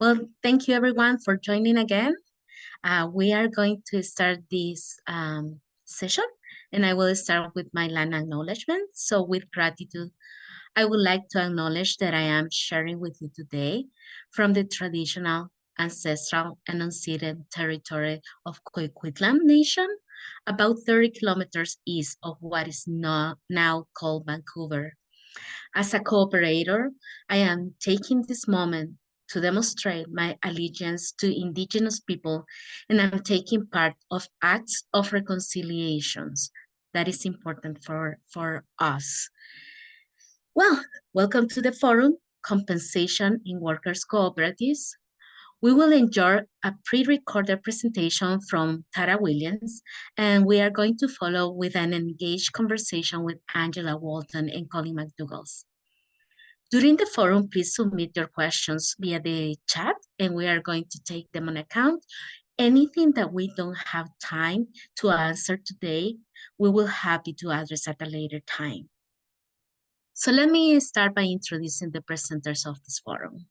Well, thank you everyone for joining again. We are going to start this session, and I will start with my land acknowledgement. So with gratitude, I would like to acknowledge that I am sharing with you today from the traditional, ancestral, and unceded territory of Coquitlam Nation, about 30 kilometers east of what is now called Vancouver. As a cooperator, I am taking this moment to demonstrate my allegiance to Indigenous people, and I'm taking part of acts of reconciliations. That is important for us. Well, welcome to the forum, Compensation in Workers' Cooperatives. We will enjoy a pre-recorded presentation from Tara Williams, and we are going to follow with an engaged conversation with Angela Walton and Colin McDougall. During the forum, please submit your questions via the chat, and we are going to take them on account. Anything that we don't have time to answer today, we will happy to address at a later time. So let me start by introducing the presenters of this forum.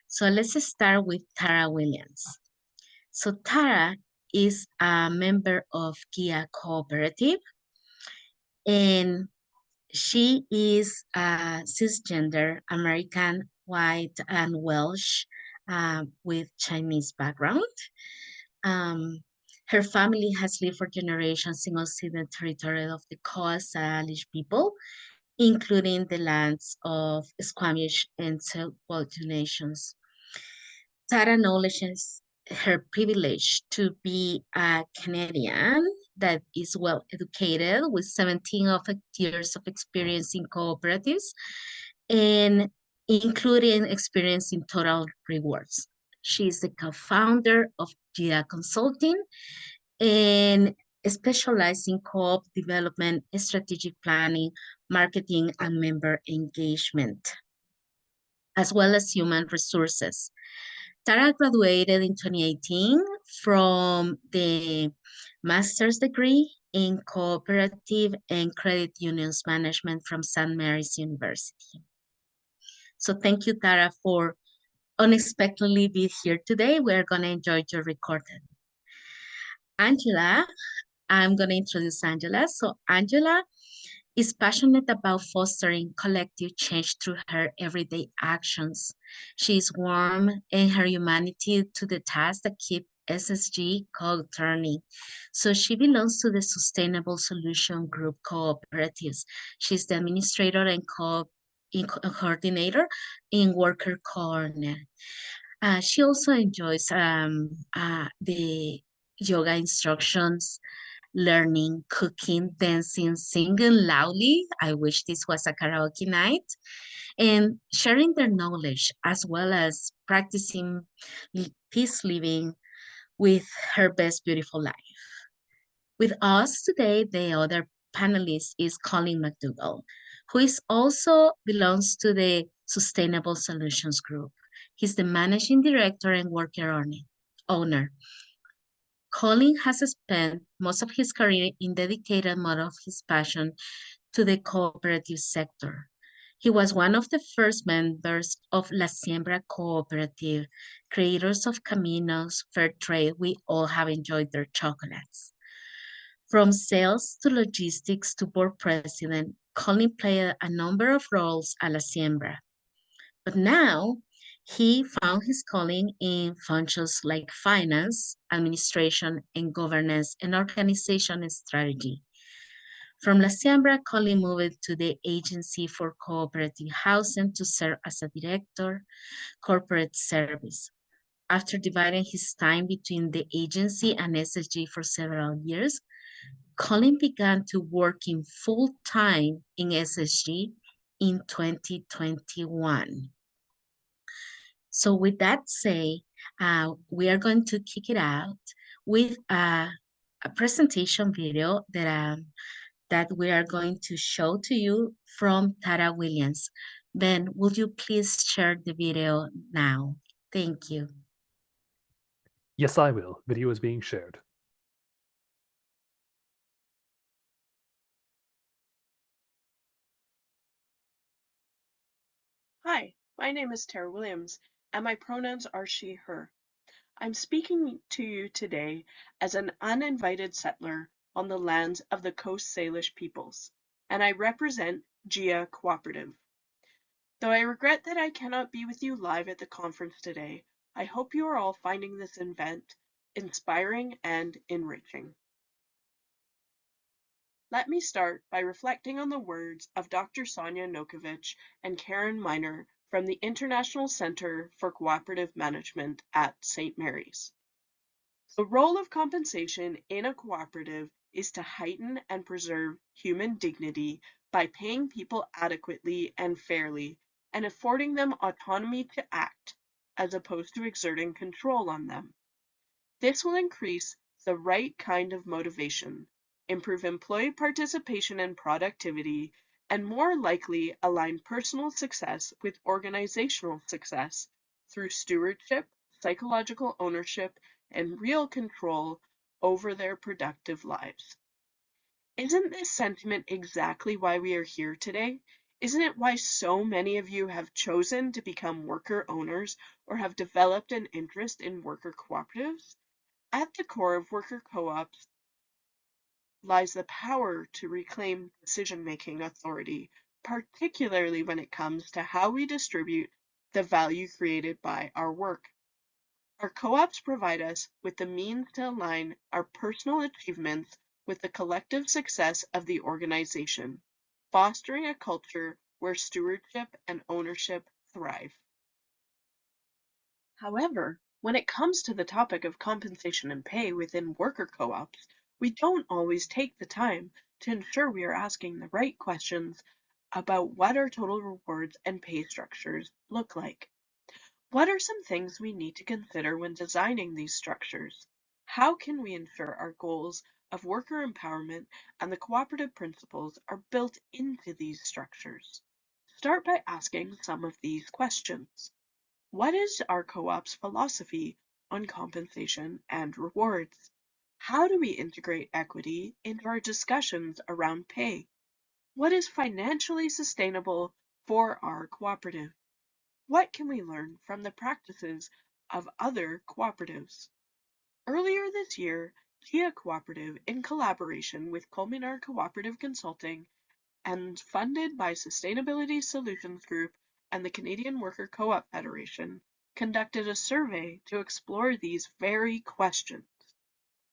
So let's start with Tara Williams. So Tara is a member of Kia Cooperative, and she is a cisgender American, white, and Welsh with Chinese background. Um, Her family has lived for generations in unceded territory of the Coast Salish people, including the lands of Squamish and Tsleil-Waututh nations. Tara acknowledges her privilege to be a Canadian that is well educated with 17 years of experience in cooperatives and including experience in total rewards. She is the co-founder of GIA Consulting and specializes in co-op development, strategic planning, marketing, and member engagement, as well as human resources. Tara graduated in 2018 from the master's degree in cooperative and credit unions management from St. Mary's University. So thank you, Tara, for unexpectedly being here today. We're going to enjoy your recording. Angela, I'm going to introduce Angela. So Angela is passionate about fostering collective change through her everyday actions. She is warm in her humanity to the tasks that keep SSG turning. So she belongs to the Sustainable Solution Group Cooperatives. She's the administrator and coordinator in Worker Corner. She also enjoys the yoga instructions, learning, cooking, dancing, singing loudly. I wish this was a karaoke night. And sharing their knowledge as well as practicing peace living with her best beautiful life. With us today, the other panelist is Colin McDougall, who is also belongs to the Sustainable Solutions Group. He's the managing director and worker owner. Colin has spent most of his career in dedicated more of his passion to the cooperative sector. He was one of the first members of La Siembra Cooperative, creators of Caminos, Fair Trade. We all have enjoyed their chocolates. From sales to logistics to board president, Colin played a number of roles at La Siembra. But now he found his calling in functions like finance, administration, and governance and organization and strategy. From La Siembra, Colin moved to the Agency for Cooperative Housing to serve as a director, corporate service. After dividing his time between the agency and SSG for several years, Colin began to work in full-time in SSG in 2021. So with that said, we are going to kick it out with a presentation video that we are going to show to you from Tara Williams. Ben, would you please share the video now? Thank you. Yes, I will. Video is being shared. Hi, my name is Tara Williams, and my pronouns are she, her. I'm speaking to you today as an uninvited settler on the lands of the Coast Salish peoples, and I represent GIA Co-operative. Though I regret that I cannot be with you live at the conference today, I hope you are all finding this event inspiring and enriching. Let me start by reflecting on the words of Dr. Sonia Nokovich and Karen Miner from the International Center for Cooperative Management at St. Mary's. The role of compensation in a cooperative is to heighten and preserve human dignity by paying people adequately and fairly and affording them autonomy to act, as opposed to exerting control on them. This will increase the right kind of motivation, improve employee participation and productivity, and more likely align personal success with organizational success through stewardship, psychological ownership, and real control over their productive lives. Isn't this sentiment exactly why we are here today? Isn't it why so many of you have chosen to become worker owners or have developed an interest in worker cooperatives? At the core of worker co-ops lies the power to reclaim decision-making authority, particularly when it comes to how we distribute the value created by our work. Our co-ops provide us with the means to align our personal achievements with the collective success of the organization, fostering a culture where stewardship and ownership thrive. However, when it comes to the topic of compensation and pay within worker co-ops, we don't always take the time to ensure we are asking the right questions about what our total rewards and pay structures look like. What are some things we need to consider when designing these structures? How can we ensure our goals of worker empowerment and the cooperative principles are built into these structures? Start by asking some of these questions. What is our co-op's philosophy on compensation and rewards? How do we integrate equity into our discussions around pay? What is financially sustainable for our cooperative? What can we learn from the practices of other cooperatives? Earlier this year, GIA Cooperative, in collaboration with Culminar Cooperative Consulting and funded by Sustainability Solutions Group and the Canadian Worker Co-op Federation, conducted a survey to explore these very questions.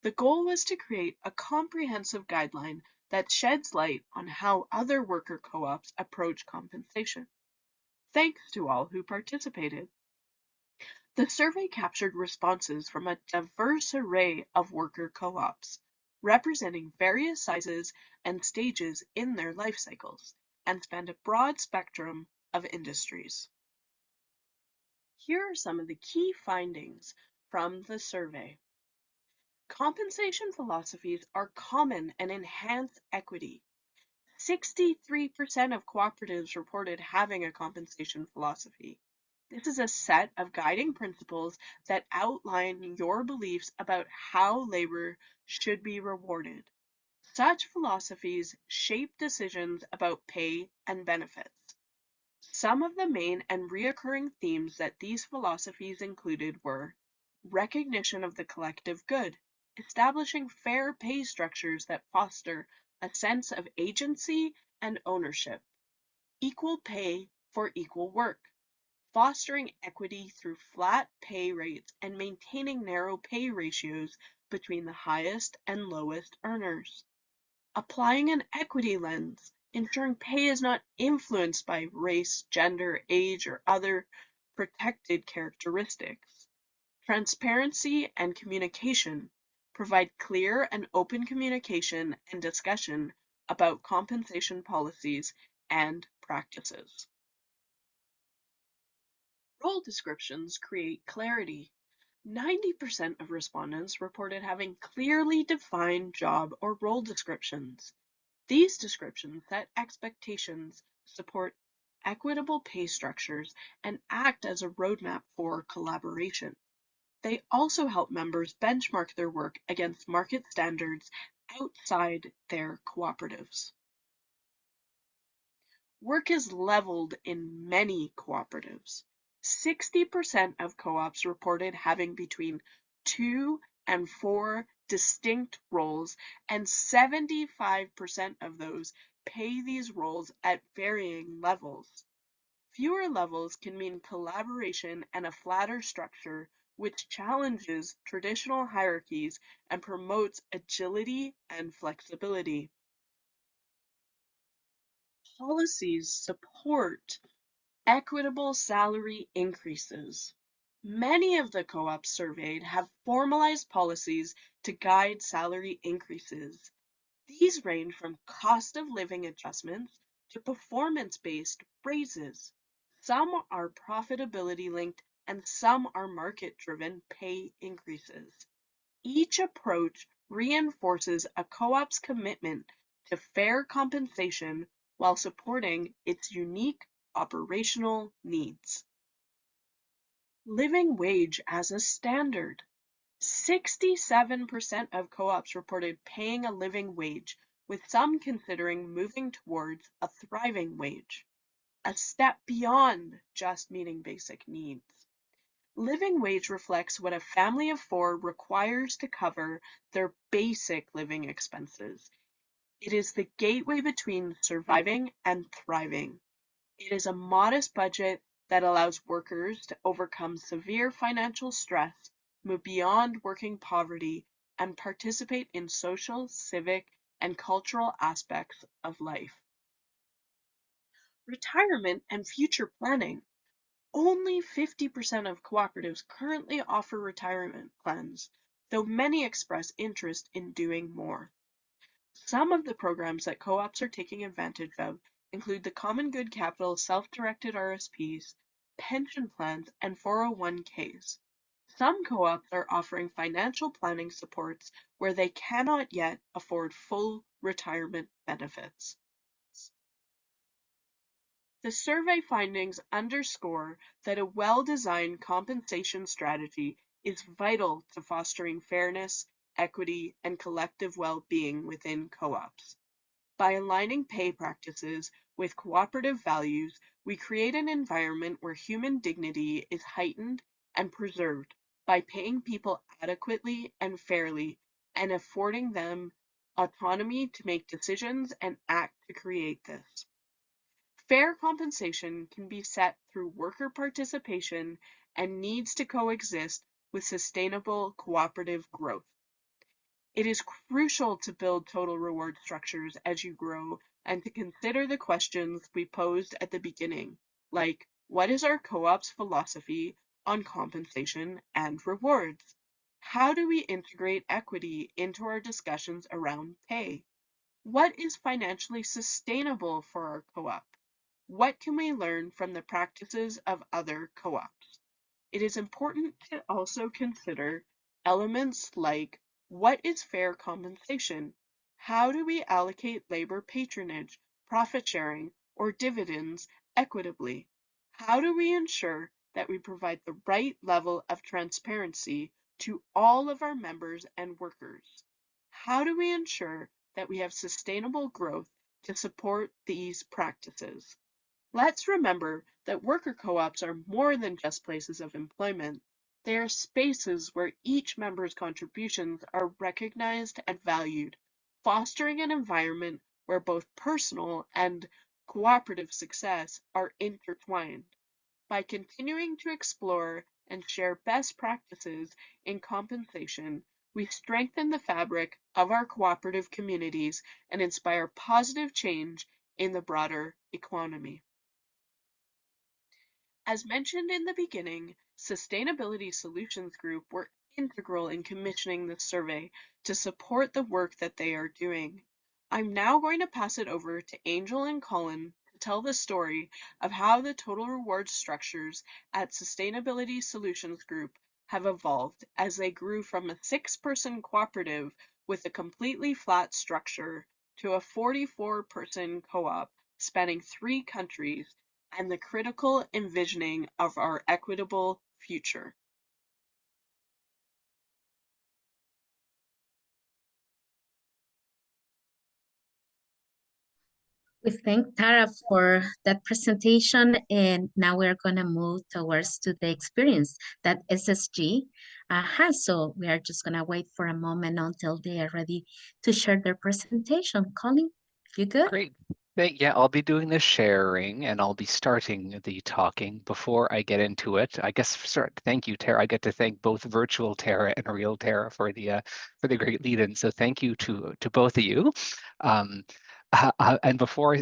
The goal was to create a comprehensive guideline that sheds light on how other worker co-ops approach compensation. Thanks to all who participated. The survey captured responses from a diverse array of worker co-ops, representing various sizes and stages in their life cycles, and spanned a broad spectrum of industries. Here are some of the key findings from the survey. Compensation philosophies are common and enhance equity. 63% of cooperatives reported having a compensation philosophy. This is a set of guiding principles that outline your beliefs about how labor should be rewarded. Such philosophies shape decisions about pay and benefits. Some of the main and reoccurring themes that these philosophies included were recognition of the collective good, establishing fair pay structures that foster a sense of agency and ownership, equal pay for equal work, fostering equity through flat pay rates and maintaining narrow pay ratios between the highest and lowest earners, applying an equity lens, ensuring pay is not influenced by race, gender, age, or other protected characteristics. Transparency and communication provide clear and open communication and discussion about compensation policies and practices. Role descriptions create clarity. 90% of respondents reported having clearly defined job or role descriptions. These descriptions set expectations, support equitable pay structures, and act as a roadmap for collaboration. They also help members benchmark their work against market standards outside their cooperatives. Work is leveled in many cooperatives. 60% of co-ops reported having between 2 and 4 distinct roles, and 75% of those pay these roles at varying levels. Fewer levels can mean collaboration and a flatter structure, which challenges traditional hierarchies and promotes agility and flexibility. Policies support equitable salary increases. Many of the co-ops surveyed have formalized policies to guide salary increases. These range from cost of living adjustments to performance-based raises. Some are profitability linked and some are market-driven pay increases. Each approach reinforces a co-op's commitment to fair compensation while supporting its unique operational needs. Living wage as a standard. 67% of co-ops reported paying a living wage, with some considering moving towards a thriving wage, a step beyond just meeting basic needs. Living wage reflects what a family of 4 requires to cover their basic living expenses. It is the gateway between surviving and thriving. It is a modest budget that allows workers to overcome severe financial stress, move beyond working poverty, and participate in social, civic, and cultural aspects of life. Retirement and future planning. Only 50% of cooperatives currently offer retirement plans, though many express interest in doing more. Some of the programs that co-ops are taking advantage of include the Common Good Capital self-directed RSPs, pension plans, and 401ks. Some co-ops are offering financial planning supports where they cannot yet afford full retirement benefits. The survey findings underscore that a well-designed compensation strategy is vital to fostering fairness, equity, and collective well-being within co-ops. By aligning pay practices with cooperative values, we create an environment where human dignity is heightened and preserved by paying people adequately and fairly and affording them autonomy to make decisions and act to create this. Fair compensation can be set through worker participation and needs to coexist with sustainable cooperative growth. It is crucial to build total reward structures as you grow and to consider the questions we posed at the beginning, like what is our co-op's philosophy on compensation and rewards? How do we integrate equity into our discussions around pay? What is financially sustainable for our co-op? What can we learn from the practices of other co-ops? It is important to also consider elements like what is fair compensation? How do we allocate labor patronage, profit sharing, or dividends equitably? How do we ensure that we provide the right level of transparency to all of our members and workers? How do we ensure that we have sustainable growth to support these practices? Let's remember that worker co-ops are more than just places of employment. They are spaces where each member's contributions are recognized and valued, fostering an environment where both personal and cooperative success are intertwined. By continuing to explore and share best practices in compensation, we strengthen the fabric of our cooperative communities and inspire positive change in the broader economy. As mentioned in the beginning, Sustainability Solutions Group were integral in commissioning this survey to support the work that they are doing. I'm now going to pass it over to Angel and Colin to tell the story of how the total reward structures at Sustainability Solutions Group have evolved as they grew from a 6-person cooperative with a completely flat structure to a 44-person co-op spanning 3 countries and the critical envisioning of our equitable future. We thank Tara for that presentation, and now we're going to move towards to the experience that SSG has. So we are just going to wait for a moment until they are ready to share their presentation. Colin, you good? Great. Yeah, I'll be doing the sharing and I'll be starting the talking. Before I get into it, I guess thank you, Tara. I get to thank both virtual Tara and real Tara for the great lead-in. So thank you to both of you. Um, and before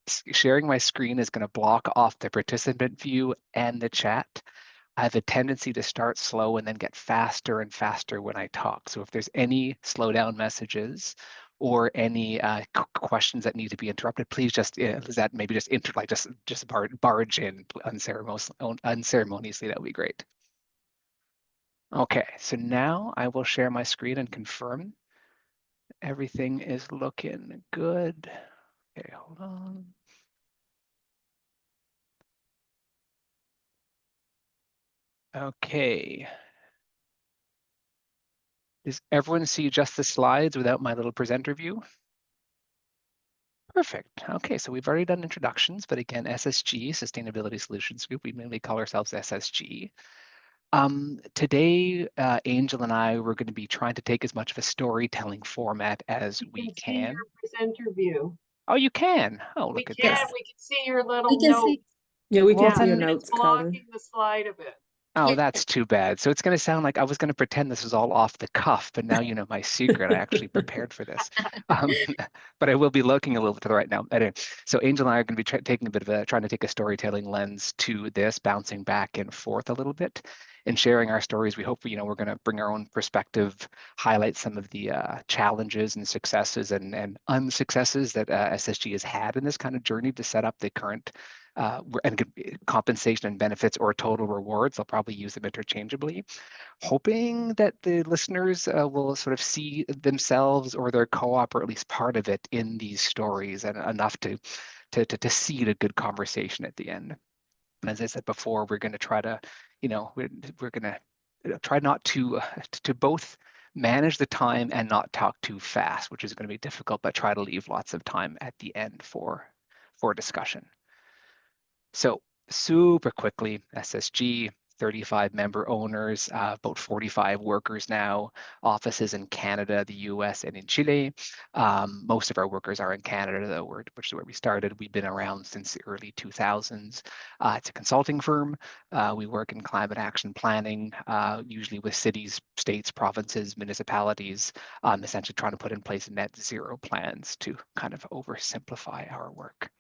sharing my screen is going to block off the participant view and the chat. I have a tendency to start slow and then get faster and faster when I talk. So if there's any slow down messages or any questions that need to be interrupted, please just Lizette, maybe just barge in unceremoniously. That would be great. Okay, so now I will share my screen and confirm everything is looking good. Okay, hold on. Okay. Does everyone see just the slides without my little presenter view? Perfect. Okay, so we've already done introductions, but again, SSG, Sustainability Solutions Group, we mainly call ourselves SSG. Today, Angel and I were going to be trying to take as much of a storytelling format as we can see your presenter view. Oh, you can. Oh, We look at can. that. We can see your little We can notes. see. Yeah, we Well, can see your then- notes, It's Colin. blocking the slide a bit. Oh, Yeah. that's too bad. So it's going to sound like I was going to pretend this was all off the cuff, but now you know my secret. I actually prepared for this. But I will be looking a little bit to the right now. Anyway, so Angel and I are going to be taking a bit of trying to take a storytelling lens to this, bouncing back and forth a little bit and sharing our stories. We hope, we're going to bring our own perspective, highlight some of the challenges and successes and unsuccesses that SSG has had in this kind of journey to set up the current and compensation and benefits or total rewards. I'll probably use them interchangeably, hoping that the listeners will sort of see themselves or their co-op or at least part of it in these stories and enough to seed a good conversation at the end. And as I said before, we're going to try to, we're going to try not to both manage the time and not talk too fast, which is going to be difficult, but try to leave lots of time at the end for discussion. So super quickly, SSG, 35 member owners, about 45 workers now, offices in Canada, the US, and in Chile. Most of our workers are in Canada, though, which is where we started. We've been around since the early 2000s. It's a consulting firm. We work in climate action planning, usually with cities, states, provinces, municipalities, essentially trying to put in place net zero plans to kind of oversimplify our work.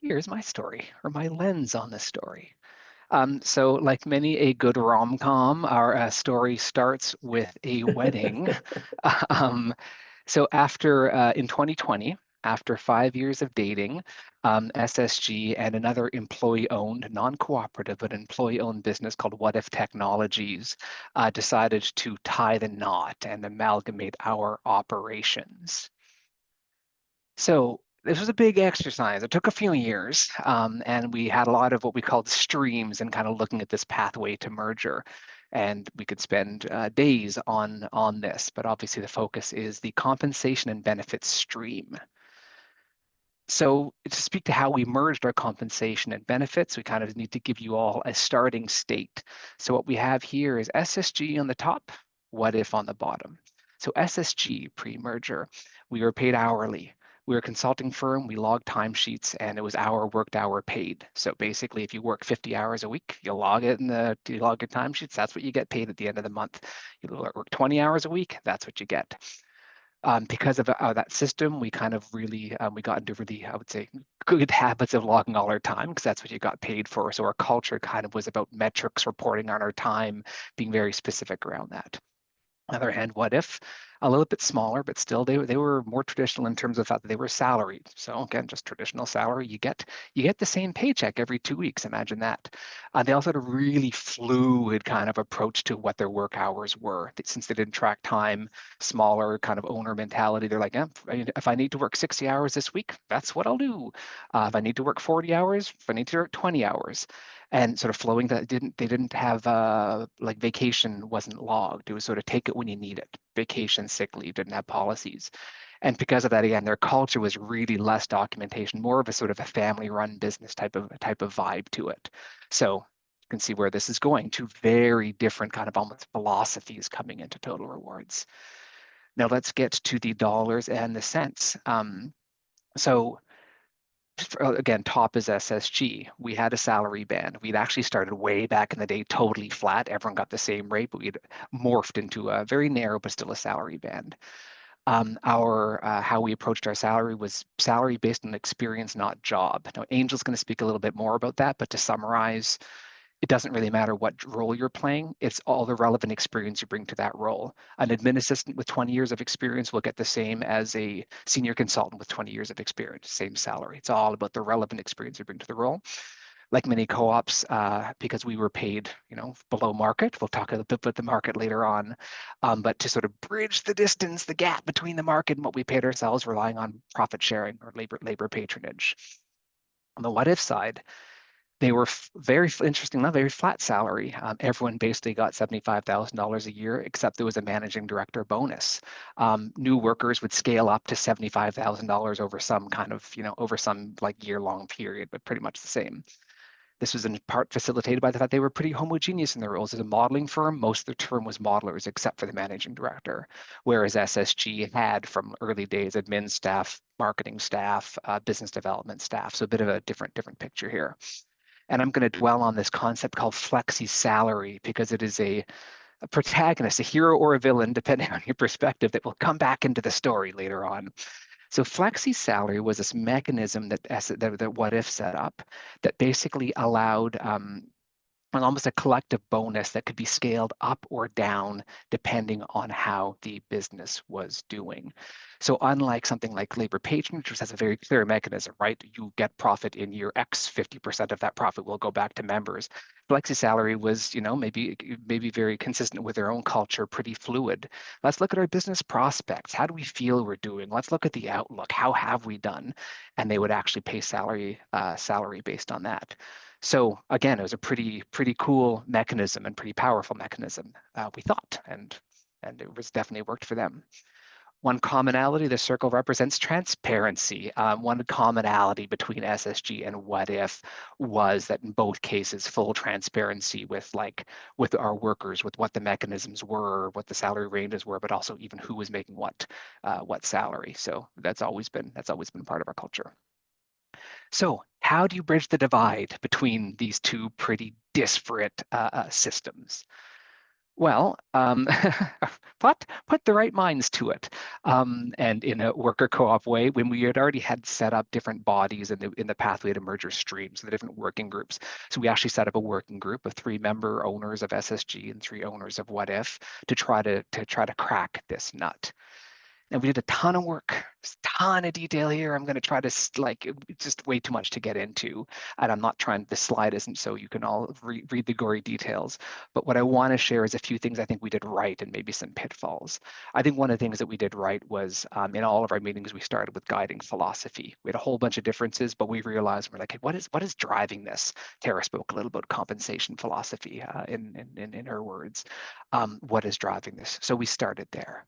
Here's my story, or my lens on this story. So like many a good rom-com, our story starts with a wedding. So in 2020, after 5 years of dating, SSG and another employee-owned, non-cooperative, but employee-owned business called What If Technologies decided to tie the knot and amalgamate our operations. So this was a big exercise. It took a few years, and we had a lot of what we called streams and kind of looking at this pathway to merger. And we could spend days on this, but obviously the focus is the compensation and benefits stream. So to speak to how we merged our compensation and benefits, we kind of need to give you all a starting state. So what we have here is SSG on the top, What If on the bottom. So SSG pre-merger, we were paid hourly. We were a consulting firm, we logged timesheets, and it was hour worked, hour paid. So basically, if you work 50 hours a week, you log your timesheets, that's what you get paid at the end of the month. You work 20 hours a week, that's what you get. Because of that system, we kind of really, we got into really, I would say, good habits of logging all our time because that's what you got paid for. So our culture kind of was about metrics, reporting on our time, being very specific around that. On the other hand, What If, a little bit smaller, but still they were more traditional in terms of the fact that they were salaried. So again, just traditional salary. You get the same paycheck every 2 weeks. Imagine that. They also had a really fluid kind of approach to what their work hours were. Since they didn't track time, smaller kind of owner mentality. They're like, if I need to work 60 hours this week, that's what I'll do. If I need to work 40 hours, if I need to work 20 hours. And sort of flowing that they didn't have like vacation wasn't logged. It was sort of take it when you need it. Vacation, sick leave, didn't have policies. And because of that, again, their culture was really less documentation, more of a sort of a family-run business type of vibe to it. So you can see where this is going, to very different kind of almost philosophies coming into total rewards. Now let's get to the dollars and the cents. So again, top is SSG. We had a salary band. We'd actually started way back in the day totally flat. Everyone got the same rate, but we'd morphed into a very narrow but still a salary band. Our how we approached our salary was salary based on experience, not job. Now, Angel's going to speak a little bit more about that, but to summarize, it doesn't really matter what role you're playing. It's all the relevant experience you bring to that role. An admin assistant with 20 years of experience will get the same as a senior consultant with 20 years of experience, same salary. It's all about the relevant experience you bring to the role. Like many co-ops, because we were paid, below market. We'll talk a little bit about the market later on, but to sort of bridge the distance, the gap between the market and what we paid ourselves, relying on profit sharing or labor patronage. On the what if side, they were very interesting, not very flat salary. Everyone basically got $75,000 a year, except there was a managing director bonus. New workers would scale up to $75,000 over some kind of, over some like year-long period, but pretty much the same. This was in part facilitated by the fact they were pretty homogeneous in their roles. As a modeling firm, most of their term was modelers, except for the managing director, whereas SSG had from early days admin staff, marketing staff, business development staff. So a bit of a different picture here. And I'm going to dwell on this concept called flexi salary because it is a protagonist, a hero or a villain, depending on your perspective, that will come back into the story later on. So flexi salary was this mechanism that What If set up that basically allowed almost a collective bonus that could be scaled up or down depending on how the business was doing. So unlike something like labor patronage, which has a very clear mechanism, right? You get profit in year X, 50% of that profit will go back to members. Flexi salary was, maybe very consistent with their own culture, pretty fluid. Let's look at our business prospects. How do we feel we're doing? Let's look at the outlook. How have we done? And they would actually pay salary based on that. So again, it was a pretty cool mechanism and pretty powerful mechanism, we thought, and it was definitely worked for them. One commonality, the circle represents transparency. One commonality between SSG and What If was that in both cases, full transparency with our workers, with what the mechanisms were, what the salary ranges were, but also even who was making what salary. So that's always been part of our culture. So how do you bridge the divide between these two pretty disparate systems? Well, put the right minds to it, and in a worker co-op way, when we had already set up different bodies in the pathway to merger streams, the different working groups. So we actually set up a working group of 3 member owners of SSG and 3 owners of What If to try to crack this nut. And we did a ton of work, just a ton of detail here. I'm going to try to just way too much to get into. And I'm not trying, this slide isn't so you can all read the gory details. But what I want to share is a few things I think we did right and maybe some pitfalls. I think one of the things that we did right was in all of our meetings, we started with guiding philosophy. We had a whole bunch of differences, but we realized we're like, hey, what is driving this? Tara spoke a little about compensation philosophy in her words. What is driving this? So we started there.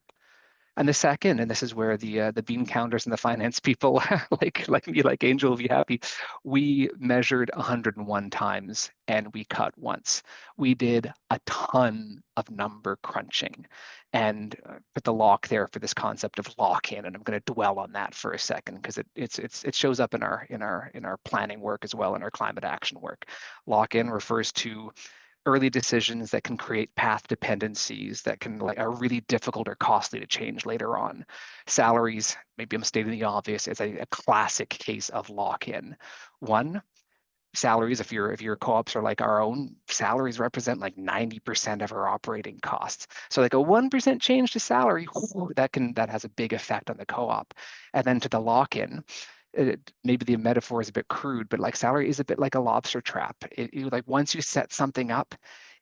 And the second, and this is where the bean counters and the finance people, like me, like Angel, will be happy. We measured 101 times and we cut once. We did a ton of number crunching, and put the lock there for this concept of lock-in. And I'm going to dwell on that for a second because it shows up in our planning work as well, in our climate action work. Lock-in refers to early decisions that can create path dependencies that are really difficult or costly to change later on. Salaries, maybe I'm stating the obvious, is a classic case of lock-in. One, salaries, if your co-ops are like our own, salaries represent like 90% of our operating costs. So like a 1% change to salary, that has a big effect on the co-op. And then to the lock-in, maybe the metaphor is a bit crude, but like salary is a bit like a lobster trap. Like once you set something up,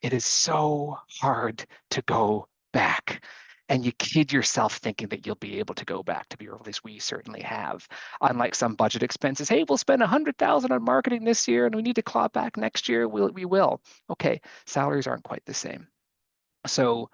it is so hard to go back. And you kid yourself thinking that you'll be able to go back, to be, or at least we certainly have. Unlike some budget expenses, hey, we'll spend $100,000 on marketing this year and we need to claw back next year, we will. Okay, salaries aren't quite the same. So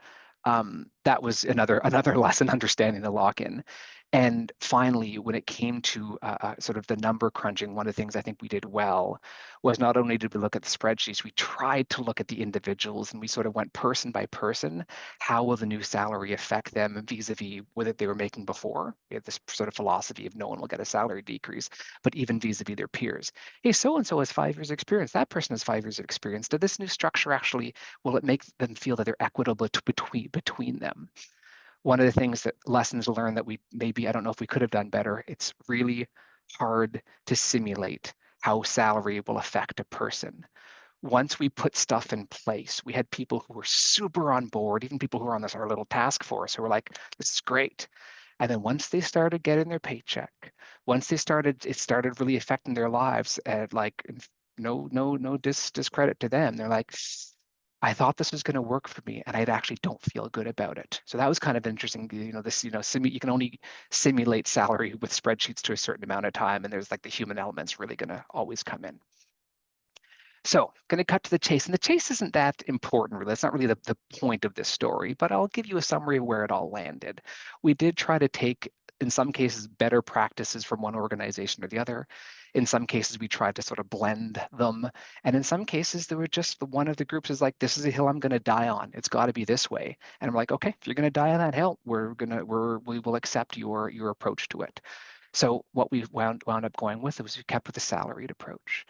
that was another lesson, understanding the lock-in. And finally, when it came to sort of the number crunching, one of the things I think we did well was not only did we look at the spreadsheets, we tried to look at the individuals, and we sort of went person by person. How will the new salary affect them vis-a-vis what they were making before? We had this sort of philosophy of no one will get a salary decrease, but even vis-a-vis their peers. Hey, so-and-so has 5 years experience. That person has 5 years of experience. Did this new structure actually, will it make them feel that they're equitable between them? One of the things that lessons learned that we maybe, I don't know if we could have done better, it's really hard to simulate how salary will affect a person. Once we put stuff in place, we had people who were super on board, even people who were on this our little task force who were like, this is great. And then once they started getting their paycheck, once they started, it started really affecting their lives. Like no discredit to them. They're like, I thought this was going to work for me, and I actually don't feel good about it. So that was kind of interesting. You can only simulate salary with spreadsheets to a certain amount of time, and there's like the human elements really going to always come in. So going to cut to the chase, and the chase isn't that important, really. That's not really the point of this story, but I'll give you a summary of where it all landed. We did try to take, in some cases, better practices from one organization or the other. In some cases, we tried to sort of blend them. And in some cases, there were just one of the groups is like, this is a hill I'm going to die on. It's got to be this way. And I'm like, okay, if you're going to die on that hill, we will accept your approach to it. So what we wound up going with was we kept with the salaried approach.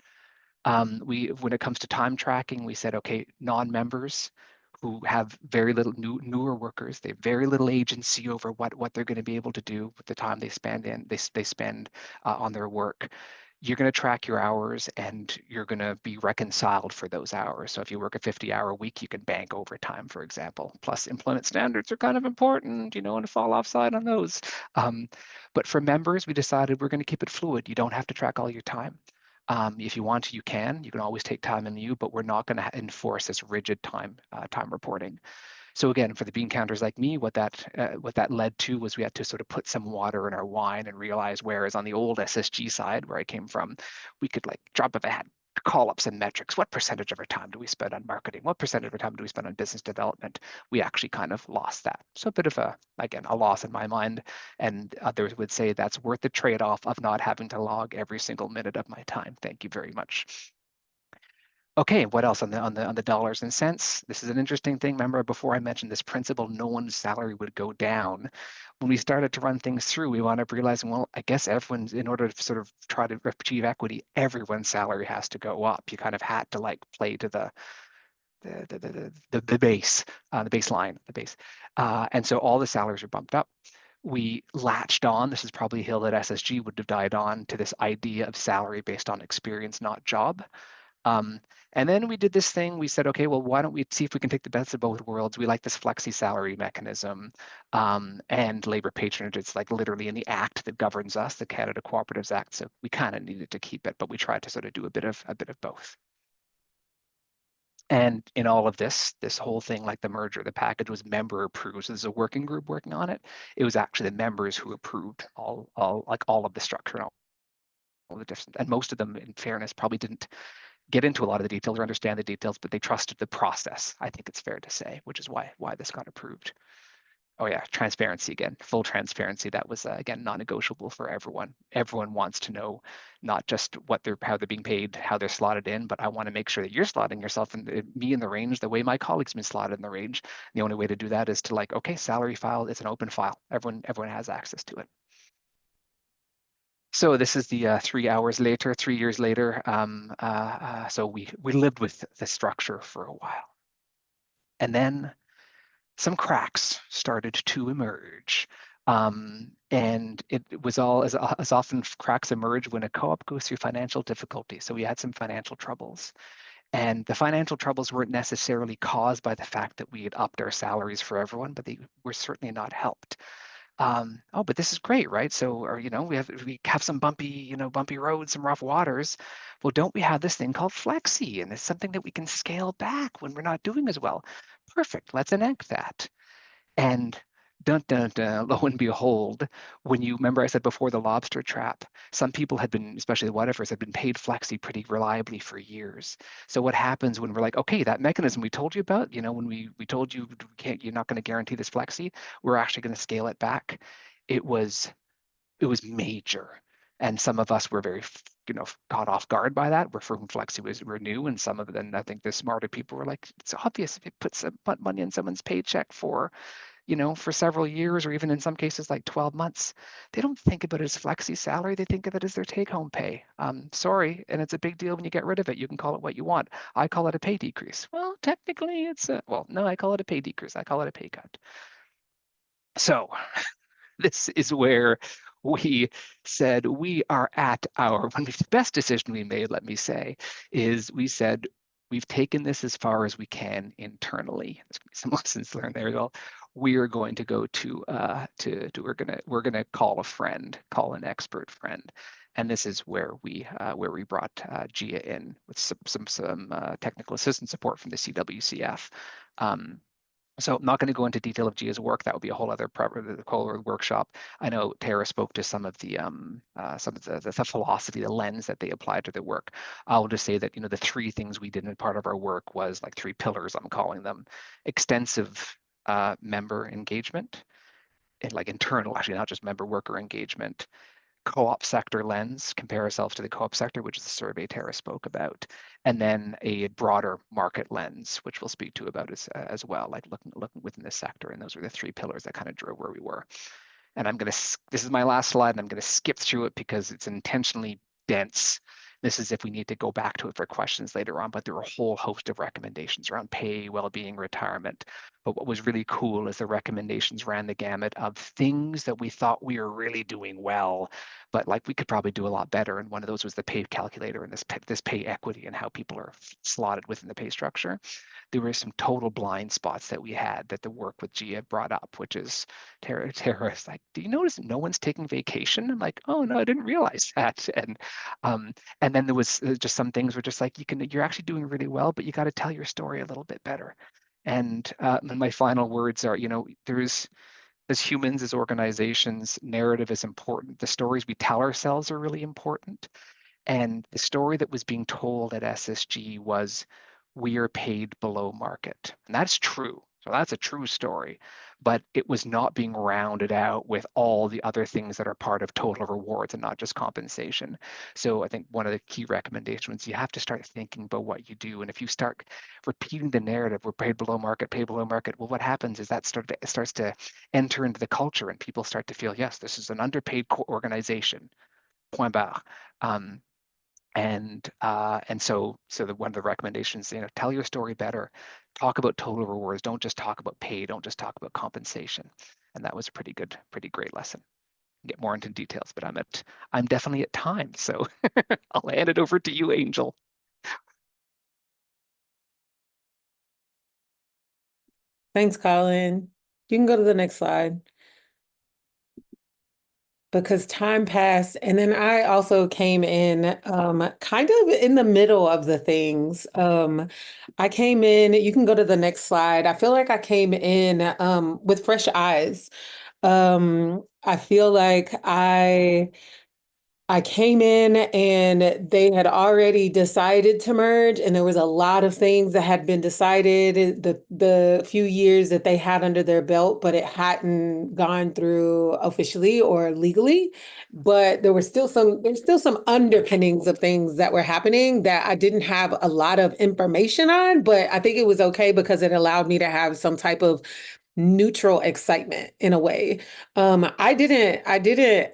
When it comes to time tracking, we said, okay, non-members who have very little newer workers, they have very little agency over what they're going to be able to do with the time they spend on their work. You're going to track your hours and you're going to be reconciled for those hours. So if you work a 50-hour week, you can bank overtime, for example. Plus, employment standards are kind of important, and to fall offside on those. But for members, we decided we're going to keep it fluid. You don't have to track all your time. If you want to, you can. You can always take time in lieu, but we're not going to enforce this rigid time reporting. So again, for the bean counters like me, what that led to was we had to sort of put some water in our wine and realize, whereas on the old SSG side, where I came from, we could like drop of a hat call up some metrics. What percentage of our time do we spend on marketing? What percentage of our time do we spend on business development? We actually kind of lost that. So a bit of a loss in my mind. And others would say that's worth the trade-off of not having to log every single minute of my time. Thank you very much. Okay, what else on the dollars and cents? This is an interesting thing. Remember before I mentioned this principle, no one's salary would go down. When we started to run things through, we wound up realizing, well, I guess everyone's, in order to sort of try to achieve equity, everyone's salary has to go up. You kind of had to like play to the base, the baseline, the base. And so all the salaries are bumped up. We latched on, this is probably a hill that SSG would have died on, to this idea of salary based on experience, not job. And then we did this thing. We said, okay, well, why don't we see if we can take the best of both worlds? We like this flexi salary mechanism and labor patronage. It's like literally in the act that governs us, the Canada Cooperatives Act. So we kind of needed to keep it, but we tried to sort of do a bit of both. And in all of this whole thing, like the merger, the package was member approved. So there's a working group working on it. It was actually the members who approved all of the structure and all the different. And most of them, in fairness, probably didn't get into a lot of the details or understand the details, but they trusted the process. I think it's fair to say, which is why this got approved. Oh yeah, transparency again, full transparency. That was again non-negotiable for everyone. Everyone wants to know not just how they're being paid, how they're slotted in, but I want to make sure that you're slotting yourself and me in the range the way my colleagues been slotted in the range. The only way to do that is to like, okay, salary file, it's an open file. Everyone has access to it. So this is the 3 hours later, 3 years later. So we lived with the structure for a while. And then some cracks started to emerge. And it was all, as often cracks emerge when a co-op goes through financial difficulty. So we had some financial troubles. And the financial troubles weren't necessarily caused by the fact that we had upped our salaries for everyone, but they were certainly not helped. Oh, but this is great, right? So, or we have some bumpy roads, some rough waters. Well, don't we have this thing called flexi, and it's something that we can scale back when we're not doing as well? Perfect. Let's enact that. And dun dun dun, lo and behold, when you remember I said before the lobster trap, some people had been, especially the whatevers, had been paid flexi pretty reliably for years. So what happens when we're like, okay, that mechanism we told you about, when we told you you're not going to guarantee this flexi, we're actually going to scale it back. It was it was major. And some of us were very, caught off guard by that. We're from Flexi were new, and some of them, I think the smarter people were like, it's obvious if you put some money in someone's paycheck for, for several years, or even in some cases like 12 months, they don't think about it as flexi salary. They think of it as their take-home pay. Sorry, and it's a big deal when you get rid of it. You can call it what you want. I call it a pay decrease. Well, technically, no, I call it a pay decrease. I call it a pay cut. So this is where we said we are at the best decision we made, let me say, is we said we've taken this as far as we can internally. There's gonna be some lessons learned there. Well, we are going to go we're gonna call a friend, call an expert friend. And this is where we brought Gia in with some technical assistance support from the CWCF. So I'm not going to go into detail of Gia's work. That would be a whole other workshop. I know Tara spoke to some of the philosophy, the lens that they applied to their work. I'll just say that the three things we did in part of our work was like three pillars, I'm calling them: extensive member engagement, and like internal, actually not just member worker engagement; co-op sector lens, compare ourselves to the co-op sector, which is the survey Tara spoke about, and then a broader market lens, which we'll speak to about as well, like looking within the sector. And those were the three pillars that kind of drove where we were. And this is my last slide, and I'm going to skip through it because it's intentionally dense. This is if we need to go back to it for questions later on, but there were a whole host of recommendations around pay, well-being, retirement. But what was really cool is the recommendations ran the gamut of things that we thought we were really doing well, but like we could probably do a lot better. And one of those was the pay calculator and this pay equity and how people are slotted within the pay structure. There were some total blind spots that we had that the work with Gia brought up, which is Tara is like, do you notice no one's taking vacation? I'm like, oh no, I didn't realize that. And then there was just some things were just like, you're actually doing really well, but you got to tell your story a little bit better. And my final words are, as humans, as organizations, narrative is important. The stories we tell ourselves are really important. And the story that was being told at SSG was, we are paid below market. And that's true. So that's a true story. But it was not being rounded out with all the other things that are part of total rewards and not just compensation. So I think one of the key recommendations, you have to start thinking about what you do. And if you start repeating the narrative, we're paid below market, well, what happens is that starts to enter into the culture, and people start to feel, yes, this is an underpaid organization, point barre. One of the recommendations, tell your story better, talk about total rewards, don't just talk about pay, don't just talk about compensation. And that was a pretty great lesson. Get more into details, but I'm definitely at time, so I'll hand it over to you, Angel. Thanks, Colin. You can go to the next slide. Because time passed, and then I also came in kind of in the middle of the things. I came in, you can go to the next slide. I feel like I came in with fresh eyes. I feel like I came in and they had already decided to merge, and there was a lot of things that had been decided in the few years that they had under their belt, but it hadn't gone through officially or legally. But there's still some underpinnings of things that were happening that I didn't have a lot of information on, but I think it was okay because it allowed me to have some type of neutral excitement in a way. I didn't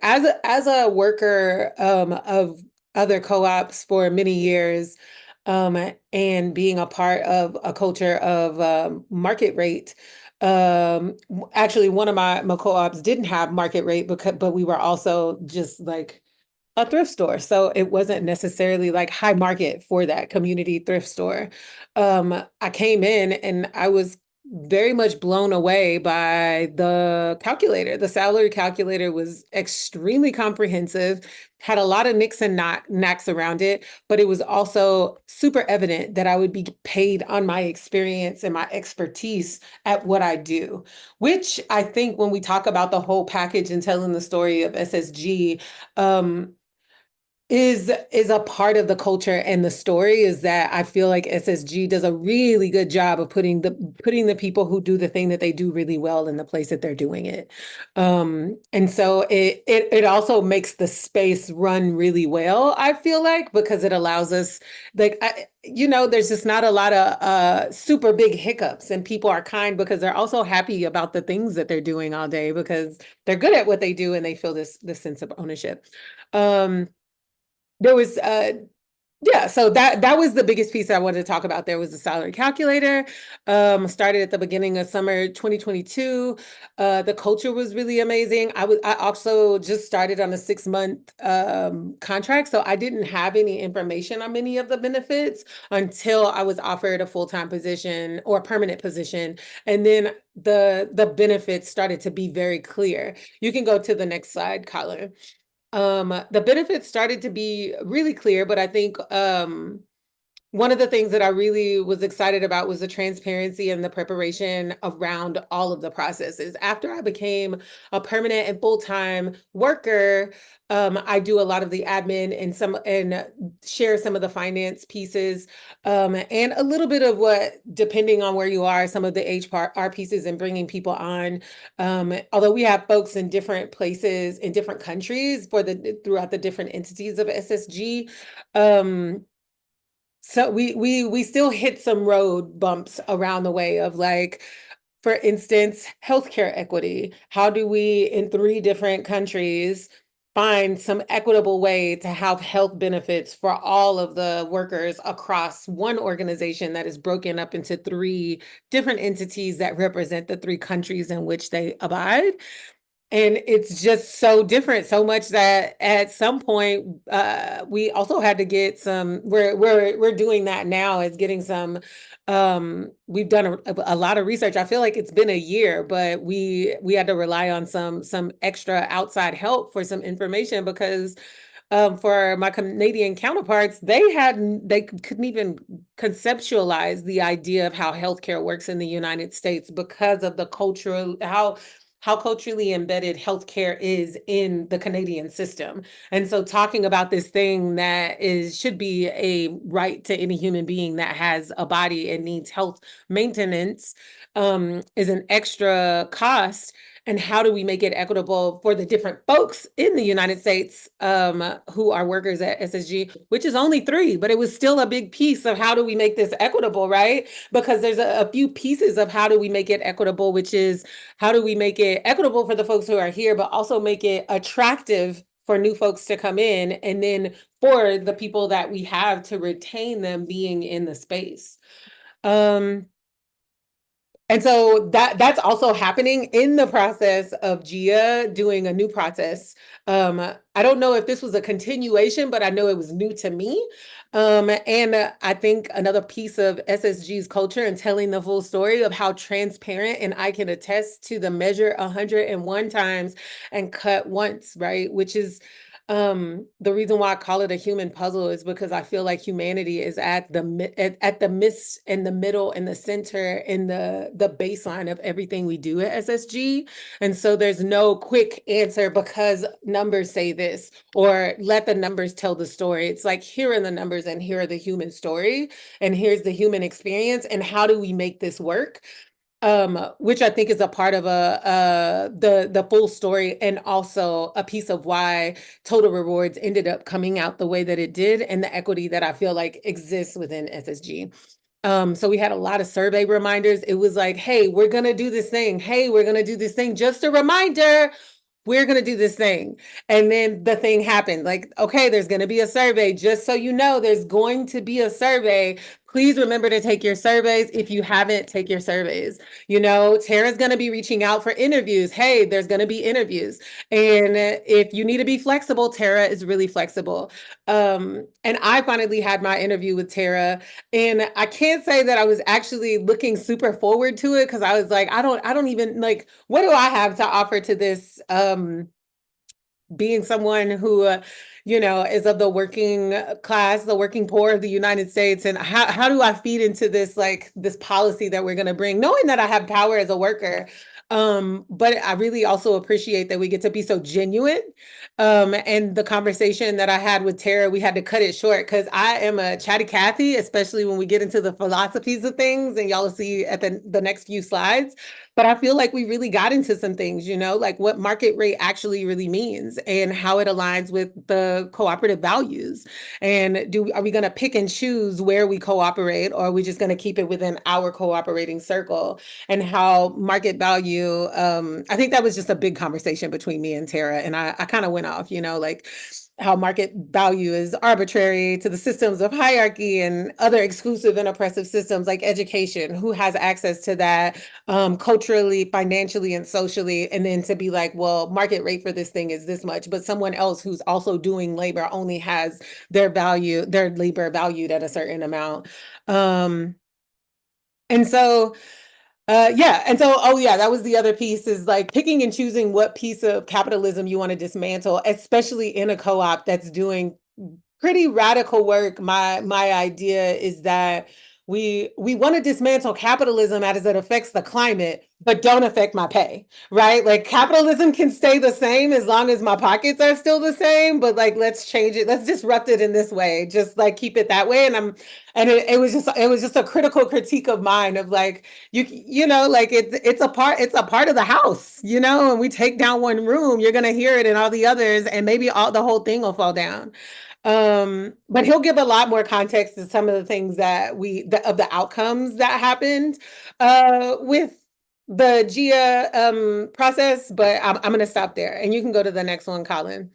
as a worker of other co-ops for many years, and being a part of a culture of market rate. Actually, one of my co-ops didn't have market rate but we were also just like a thrift store. So it wasn't necessarily like high market for that community thrift store. I came in and I was very much blown away by the calculator. The salary calculator was extremely comprehensive, had a lot of nicks and knacks around it, but it was also super evident that I would be paid on my experience and my expertise at what I do, which I think when we talk about the whole package and telling the story of SSG, is a part of the culture and the story is that I feel like SSG does a really good job of putting the people who do the thing that they do really well in the place that they're doing it. And so it also makes the space run really well, I feel like, because it allows us like there's just not a lot of super big hiccups, and people are kind because they're also happy about the things that they're doing all day because they're good at what they do and they feel this sense of ownership. There was yeah, so that was the biggest piece I wanted to talk about. There was the salary calculator. Started at the beginning of summer 2022. The culture was really amazing. I also just started on a 6-month contract, so I didn't have any information on many of the benefits until I was offered a full-time position or a permanent position, and then the benefits started to be very clear. You can go to the next slide, Colin. The benefits started to be really clear, but I think one of the things that I really was excited about was the transparency and the preparation around all of the processes. After I became a permanent and full-time worker, I do a lot of the admin and share some of the finance pieces, and a little bit of what, depending on where you are, some of the HR pieces and bringing people on. Although we have folks in different places in different countries throughout the different entities of SSG. So we still hit some road bumps around the way of, like, for instance, healthcare equity. How do we, in 3 different countries, find some equitable way to have health benefits for all of the workers across one organization that is broken up into 3 different entities that represent the 3 countries in which they abide? And it's just so different, so much that at some point we also had to get some. We're doing that now. Is getting some. We've done a lot of research. I feel like it's been a year, but we had to rely on some extra outside help for some information because for my Canadian counterparts, they couldn't even conceptualize the idea of how healthcare works in the United States because of the cultural how culturally embedded healthcare is in the Canadian system. And so talking about this thing that should be a right to any human being that has a body and needs health maintenance is an extra cost. And how do we make it equitable for the different folks in the United States who are workers at SSG, which is only 3, but it was still a big piece of how do we make this equitable, right? Because there's a few pieces of how do we make it equitable, which is how do we make it equitable for the folks who are here, but also make it attractive for new folks to come in, and then for the people that we have to retain them being in the space. And so that's also happening in the process of Gia doing a new process. I don't know if this was a continuation, but I know it was new to me. And I think another piece of SSG's culture and telling the full story of how transparent, and I can attest to the measure 101 times and cut once, right? Which is the reason why I call it a human puzzle is because I feel like humanity is at the midst and the middle and the center and the baseline of everything we do at SSG. And so there's no quick answer because numbers say this, or let the numbers tell the story. It's like, here are the numbers and here are the human story and here's the human experience, and how do we make this work? Which I think is a part of the full story, and also a piece of why Total Rewards ended up coming out the way that it did, and the equity that I feel like exists within SSG. So we had a lot of survey reminders. It was like, hey, we're gonna do this thing. Hey, we're gonna do this thing. Just a reminder, we're going to do this thing. And then the thing happened. Like, okay, there's going to be a survey. Just so you know, there's going to be a survey. Please remember to take your surveys. If you haven't, take your surveys. Tara's going to be reaching out for interviews. Hey, there's going to be interviews. And if you need to be flexible, Tara is really flexible. And I finally had my interview with Tara. And I can't say that I was actually looking super forward to it, because I was like, I don't even, like, what do I have to offer to this? Being someone who, is of the working class, the working poor of the United States, and how do I feed into this, like, this policy that we're going to bring, knowing that I have power as a worker, But I really also appreciate that we get to be so genuine. And the conversation that I had with Tara, we had to cut it short because I am a chatty Cathy, especially when we get into the philosophies of things, and y'all will see at the next few slides. But I feel like we really got into some things, like what market rate actually really means and how it aligns with the cooperative values. And are we going to pick and choose where we cooperate, or are we just going to keep it within our cooperating circle? And how market value, I think that was just a big conversation between me and Tara. And I kind of went off, like how market value is arbitrary to the systems of hierarchy and other exclusive and oppressive systems like education, who has access to that culturally, financially, and socially. And then to be like, well, market rate for this thing is this much, but someone else who's also doing labor only has their labor valued at a certain amount. And so yeah. And so, oh yeah, that was the other piece, is like picking and choosing what piece of capitalism you want to dismantle, especially in a co-op that's doing pretty radical work. My idea is that we want to dismantle capitalism as it affects the climate, but don't affect my pay, right? Like capitalism can stay the same as long as my pockets are still the same, but like let's change it, let's disrupt it in this way, just like keep it that way. And it was just a critical critique of mine of like like it's a part of the house, and we take down one room, you're gonna hear it in all the others, and maybe the whole thing will fall down. But he'll give a lot more context to some of the things that of the outcomes that happened with the GIA process. But I'm going to stop there, and you can go to the next one, Colin.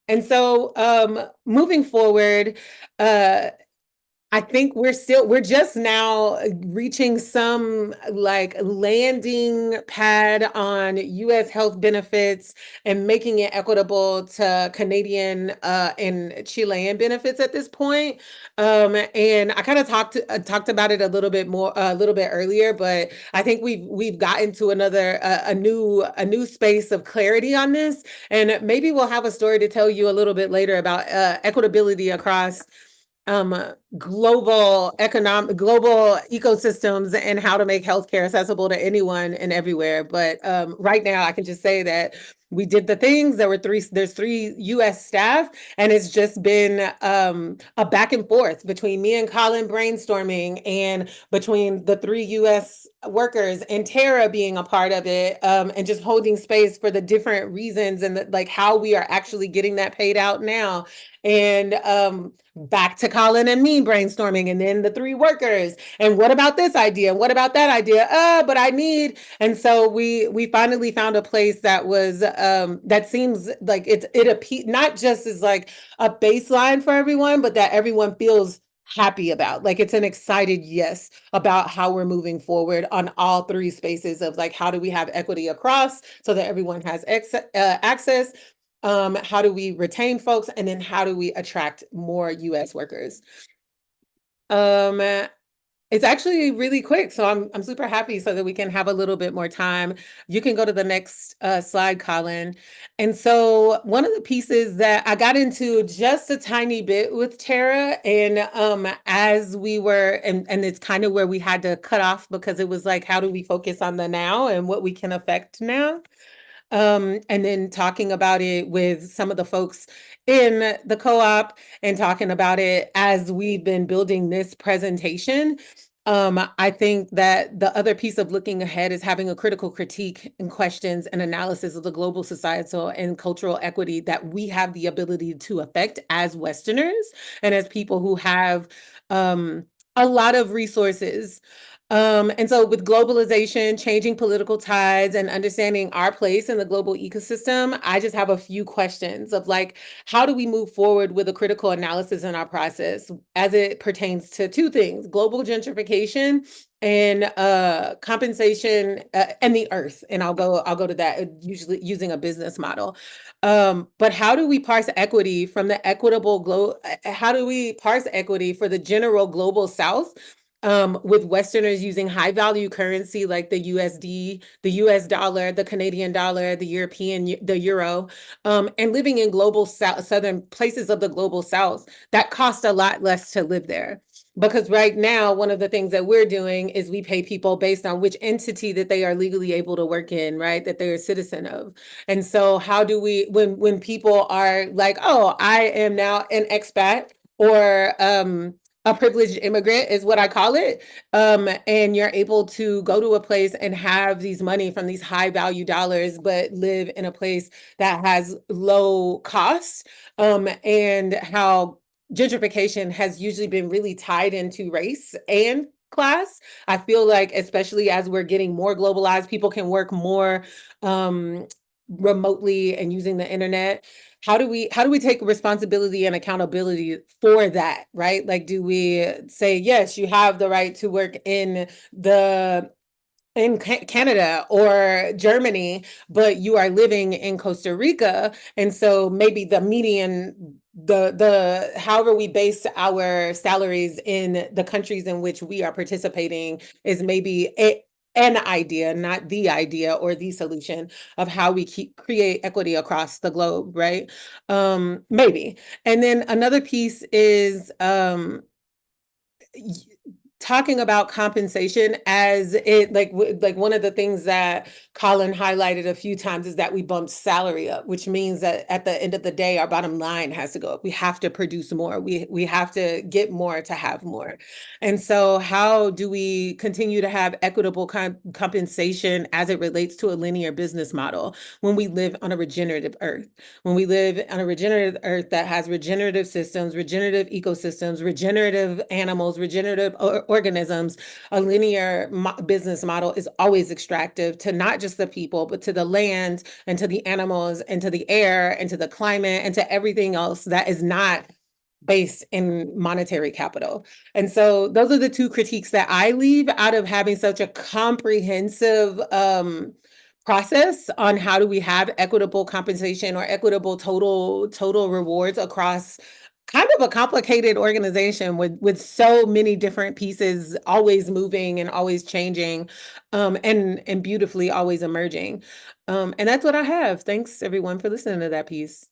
And so moving forward, I think we're just now reaching some like landing pad on US health benefits and making it equitable to Canadian and Chilean benefits at this point. And I kind of talked about it a little bit earlier, but I think we've gotten to a new space of clarity on this. And maybe we'll have a story to tell you a little bit later about equitability across global ecosystems and how to make healthcare accessible to anyone and everywhere. But right now I can just say that we did the things. There's 3 US staff, and it's just been a back and forth between me and Colin brainstorming, and between the 3 US workers and Tara being a part of it, and just holding space for the different reasons and like how we are actually getting that paid out now. And back to Colin and me brainstorming, and then the 3 workers, and what about this idea, what about that idea, but I need. And so we finally found a place that was that seems like it not just as like a baseline for everyone, but that everyone feels happy about. Like it's an excited yes about how we're moving forward on all 3 spaces of like, how do we have equity across so that everyone has access? How do we retain folks? And then how do we attract more US workers? It's actually really quick, so I'm super happy so that we can have a little bit more time. You can go to the next slide, Colin. And so one of the pieces that I got into just a tiny bit with Tara, and as we were, and it's kind of where we had to cut off, because it was like, how do we focus on the now and what we can affect now? And then talking about it with some of the folks in the co-op, and talking about it as we've been building this presentation. I think that the other piece of looking ahead is having a critical critique and questions and analysis of the global societal and cultural equity that we have the ability to affect as Westerners and as people who have a lot of resources. And so with globalization, changing political tides, and understanding our place in the global ecosystem, I just have a few questions of like, how do we move forward with a critical analysis in our process as it pertains to 2 things: global gentrification and compensation and the earth. And I'll go to that, usually using a business model. But how do we parse equity from the how do we parse equity for the general global South? With Westerners using high value currency like the USD, the US dollar, the Canadian dollar, the the euro, and living in global southern places of the global South that cost a lot less to live there. Because right now, one of the things that we're doing is we pay people based on which entity that they are legally able to work in, right? That they're a citizen of. And so how do we, when people are like, oh, I am now an expat or a privileged immigrant is what I call it. And you're able to go to a place and have these money from these high value dollars, but live in a place that has low costs. And how gentrification has usually been really tied into race and class. I feel like, especially as we're getting more globalized, people can work more remotely and using the internet. How do we take responsibility and accountability for that, right? Like, do we say, yes, you have the right to work in Canada or Germany, but you are living in Costa Rica, and so maybe the median, the however we base our salaries in the countries in which we are participating is maybe an idea, not the idea or the solution of how we create equity across the globe, right? Maybe. And then another piece is talking about compensation as it like one of the things that Colin highlighted a few times is that we bumped salary up, which means that at the end of the day, our bottom line has to go up. We have to produce more. We have to get more to have more. And so how do we continue to have equitable compensation as it relates to a linear business model when we live on a regenerative earth? When we live on a regenerative earth that has regenerative systems, regenerative ecosystems, regenerative animals, regenerative organisms, a linear business model is always extractive to not just the people, but to the land and to the animals and to the air and to the climate and to everything else that is not based in monetary capital. And so those are the two critiques that I leave out of having such a comprehensive process on how do we have equitable compensation or equitable total rewards across kind of a complicated organization with so many different pieces always moving and always changing, and beautifully always emerging. And that's what I have. Thanks everyone for listening to that piece.